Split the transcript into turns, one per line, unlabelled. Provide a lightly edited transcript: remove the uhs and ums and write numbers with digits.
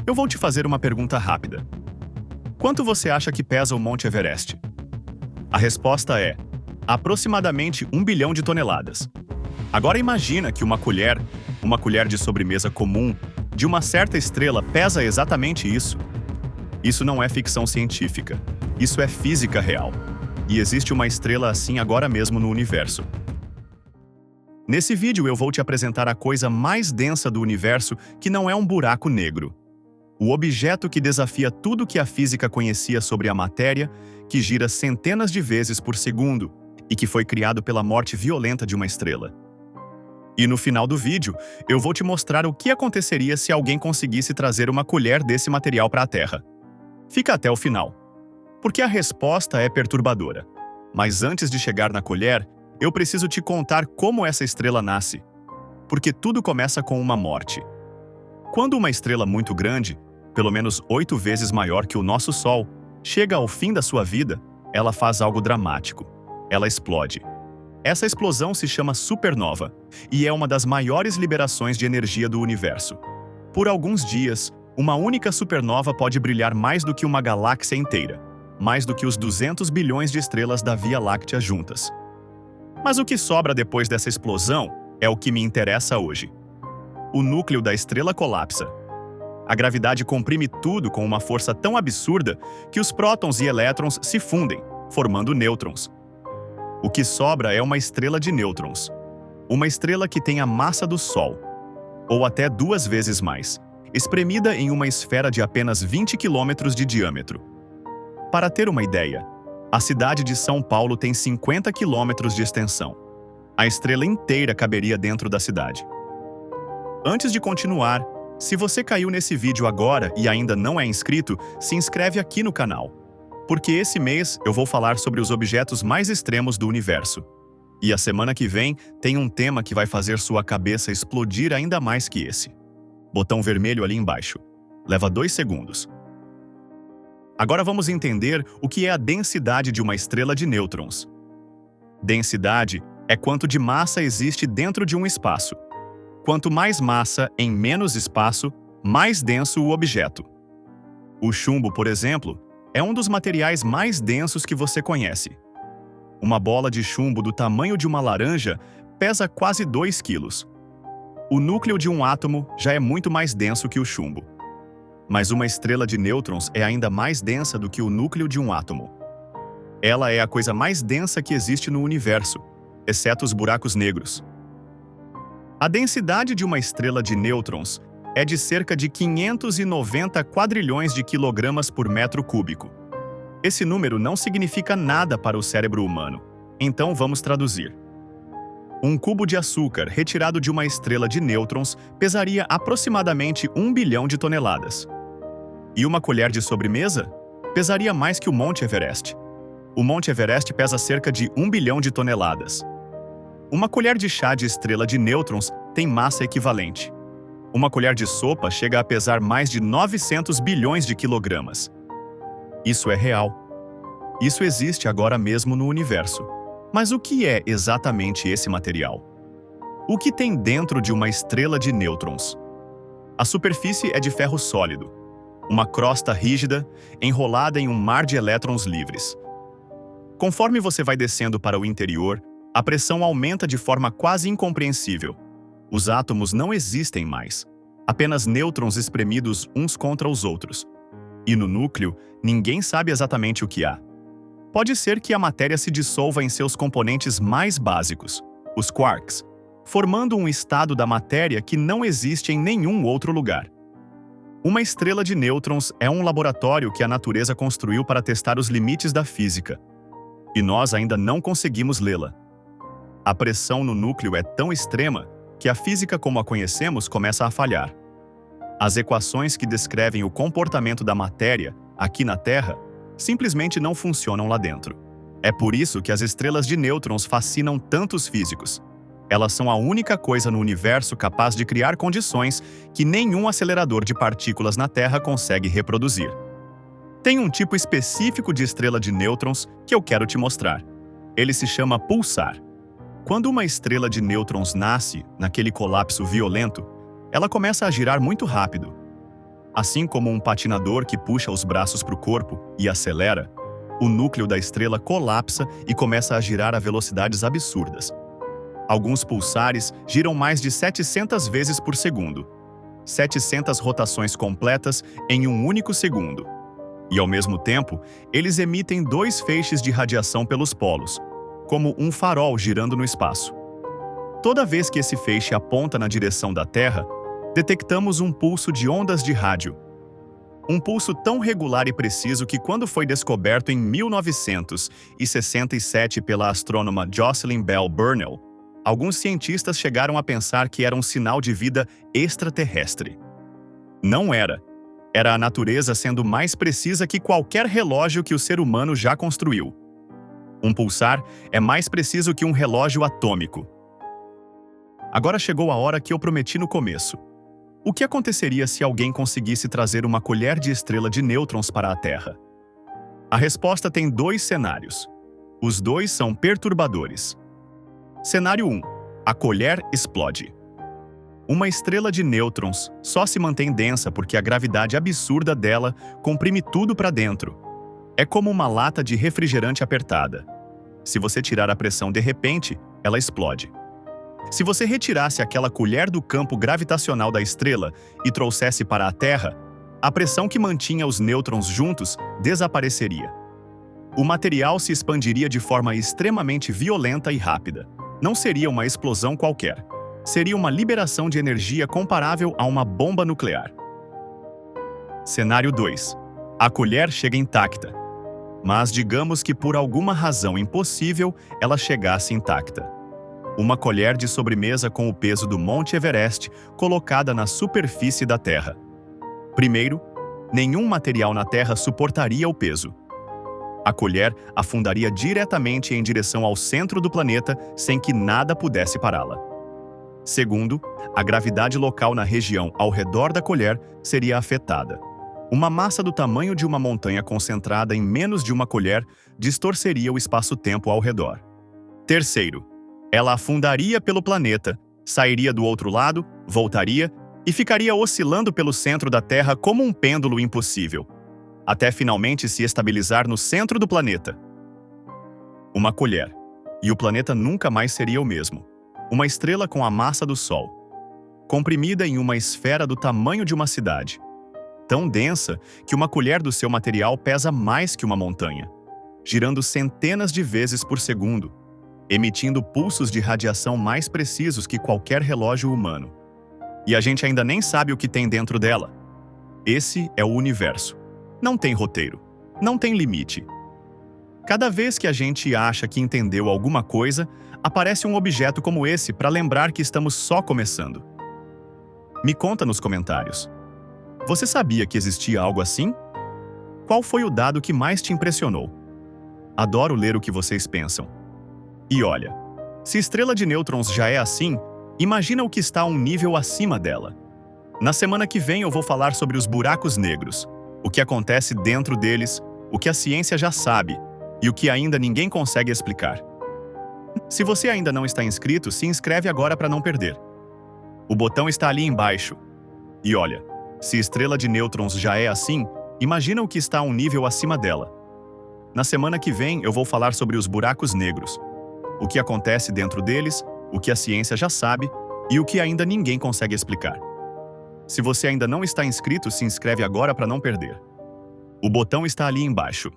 Eu vou te fazer uma pergunta rápida. Quanto você acha que pesa o Monte Everest? A resposta é aproximadamente 1 bilhão de toneladas. Agora imagina que uma colher de sobremesa comum, de uma certa estrela, pesa exatamente isso. Isso não é ficção científica. Isso é física real. E existe uma estrela assim agora mesmo no universo. Nesse vídeo eu vou te apresentar a coisa mais densa do universo, que não é um buraco negro. O objeto que desafia tudo que a física conhecia sobre a matéria, que gira centenas de vezes por segundo e que foi criado pela morte violenta de uma estrela. E no final do vídeo, eu vou te mostrar o que aconteceria se alguém conseguisse trazer uma colher desse material para a Terra. Fica até o final, porque a resposta é perturbadora. Mas antes de chegar na colher, eu preciso te contar como essa estrela nasce. Porque tudo começa com uma morte. Quando uma estrela muito grande, pelo menos 8 vezes maior que o nosso Sol, chega ao fim da sua vida, ela faz algo dramático. Ela explode. Essa explosão se chama supernova e é uma das maiores liberações de energia do universo. Por alguns dias, uma única supernova pode brilhar mais do que uma galáxia inteira, mais do que os 200 bilhões de estrelas da Via Láctea juntas. Mas o que sobra depois dessa explosão é o que me interessa hoje. O núcleo da estrela colapsa. A gravidade comprime tudo com uma força tão absurda que os prótons e elétrons se fundem, formando nêutrons. O que sobra é uma estrela de nêutrons. Uma estrela que tem a massa do Sol, ou até 2 vezes mais, espremida em uma esfera de apenas 20 quilômetros de diâmetro. Para ter uma ideia, a cidade de São Paulo tem 50 quilômetros de extensão. A estrela inteira caberia dentro da cidade. Antes de continuar, se você caiu nesse vídeo agora e ainda não é inscrito, se inscreve aqui no canal. Porque esse mês eu vou falar sobre os objetos mais extremos do universo. E a semana que vem tem um tema que vai fazer sua cabeça explodir ainda mais que esse. Botão vermelho ali embaixo. Leva 2 segundos. Agora vamos entender o que é a densidade de uma estrela de nêutrons. Densidade é quanto de massa existe dentro de um espaço. Quanto mais massa em menos espaço, mais denso o objeto. O chumbo, por exemplo, é um dos materiais mais densos que você conhece. Uma bola de chumbo do tamanho de uma laranja pesa quase 2 quilos. O núcleo de um átomo já é muito mais denso que o chumbo. Mas uma estrela de nêutrons é ainda mais densa do que o núcleo de um átomo. Ela é a coisa mais densa que existe no universo, exceto os buracos negros. A densidade de uma estrela de nêutrons é de cerca de 590 quadrilhões de quilogramas por metro cúbico. Esse número não significa nada para o cérebro humano, então vamos traduzir. Um cubo de açúcar retirado de uma estrela de nêutrons pesaria aproximadamente 1 bilhão de toneladas. E uma colher de sobremesa pesaria mais que o Monte Everest. O Monte Everest pesa cerca de 1 bilhão de toneladas. Uma colher de chá de estrela de nêutrons tem massa equivalente. Uma colher de sopa chega a pesar mais de 900 bilhões de quilogramas. Isso é real. Isso existe agora mesmo no universo. Mas o que é exatamente esse material? O que tem dentro de uma estrela de nêutrons? A superfície é de ferro sólido, uma crosta rígida enrolada em um mar de elétrons livres. Conforme você vai descendo para o interior, a pressão aumenta de forma quase incompreensível. Os átomos não existem mais, apenas nêutrons espremidos uns contra os outros. E no núcleo, ninguém sabe exatamente o que há. Pode ser que a matéria se dissolva em seus componentes mais básicos, os quarks, formando um estado da matéria que não existe em nenhum outro lugar. Uma estrela de nêutrons é um laboratório que a natureza construiu para testar os limites da física. E nós ainda não conseguimos lê-la. A pressão no núcleo é tão extrema que a física como a conhecemos começa a falhar. As equações que descrevem o comportamento da matéria, aqui na Terra, simplesmente não funcionam lá dentro. É por isso que as estrelas de nêutrons fascinam tantos físicos. Elas são a única coisa no universo capaz de criar condições que nenhum acelerador de partículas na Terra consegue reproduzir. Tem um tipo específico de estrela de nêutrons que eu quero te mostrar. Ele se chama pulsar. Quando uma estrela de nêutrons nasce, naquele colapso violento, ela começa a girar muito rápido. Assim como um patinador que puxa os braços para o corpo e acelera, o núcleo da estrela colapsa e começa a girar a velocidades absurdas. Alguns pulsares giram mais de 700 vezes por segundo, 700 rotações completas em um único segundo. E, ao mesmo tempo, eles emitem 2 feixes de radiação pelos polos, como um farol girando no espaço. Toda vez que esse feixe aponta na direção da Terra, detectamos um pulso de ondas de rádio. Um pulso tão regular e preciso que, quando foi descoberto em 1967 pela astrônoma Jocelyn Bell Burnell, alguns cientistas chegaram a pensar que era um sinal de vida extraterrestre. Não era. Era a natureza sendo mais precisa que qualquer relógio que o ser humano já construiu. Um pulsar é mais preciso que um relógio atômico. Agora chegou a hora que eu prometi no começo. O que aconteceria se alguém conseguisse trazer uma colher de estrela de nêutrons para a Terra? A resposta tem 2 cenários. Os 2 são perturbadores. Cenário 1. A colher explode. Uma estrela de nêutrons só se mantém densa porque a gravidade absurda dela comprime tudo para dentro. É como uma lata de refrigerante apertada. Se você tirar a pressão de repente, ela explode. Se você retirasse aquela colher do campo gravitacional da estrela e trouxesse para a Terra, a pressão que mantinha os nêutrons juntos desapareceria. O material se expandiria de forma extremamente violenta e rápida. Não seria uma explosão qualquer. Seria uma liberação de energia comparável a uma bomba nuclear. Cenário 2. A colher chega intacta. Mas digamos que por alguma razão impossível ela chegasse intacta. Uma colher de sobremesa com o peso do Monte Everest colocada na superfície da Terra. Primeiro, nenhum material na Terra suportaria o peso. A colher afundaria diretamente em direção ao centro do planeta sem que nada pudesse pará-la. Segundo, a gravidade local na região ao redor da colher seria afetada. Uma massa do tamanho de uma montanha concentrada em menos de uma colher distorceria o espaço-tempo ao redor. Terceiro, ela afundaria pelo planeta, sairia do outro lado, voltaria e ficaria oscilando pelo centro da Terra como um pêndulo impossível, até finalmente se estabilizar no centro do planeta. Uma colher. E o planeta nunca mais seria o mesmo. Uma estrela com a massa do Sol, comprimida em uma esfera do tamanho de uma cidade, tão densa que uma colher do seu material pesa mais que uma montanha, girando centenas de vezes por segundo, emitindo pulsos de radiação mais precisos que qualquer relógio humano. E a gente ainda nem sabe o que tem dentro dela. Esse é o universo. Não tem roteiro. Não tem limite. Cada vez que a gente acha que entendeu alguma coisa, aparece um objeto como esse para lembrar que estamos só começando. Me conta nos comentários. Você sabia que existia algo assim? Qual foi o dado que mais te impressionou? Adoro ler o que vocês pensam. E olha, se estrela de nêutrons já é assim, imagina o que está a um nível acima dela. Na semana que vem eu vou falar sobre os buracos negros, o que acontece dentro deles, o que a ciência já sabe e o que ainda ninguém consegue explicar. Se você ainda não está inscrito, se inscreve agora para não perder. O botão está ali embaixo. E olha, se estrela de nêutrons já é assim, imagina o que está a um nível acima dela. Na semana que vem eu vou falar sobre os buracos negros, o que acontece dentro deles, o que a ciência já sabe e o que ainda ninguém consegue explicar. Se você ainda não está inscrito, se inscreve agora para não perder. O botão está ali embaixo.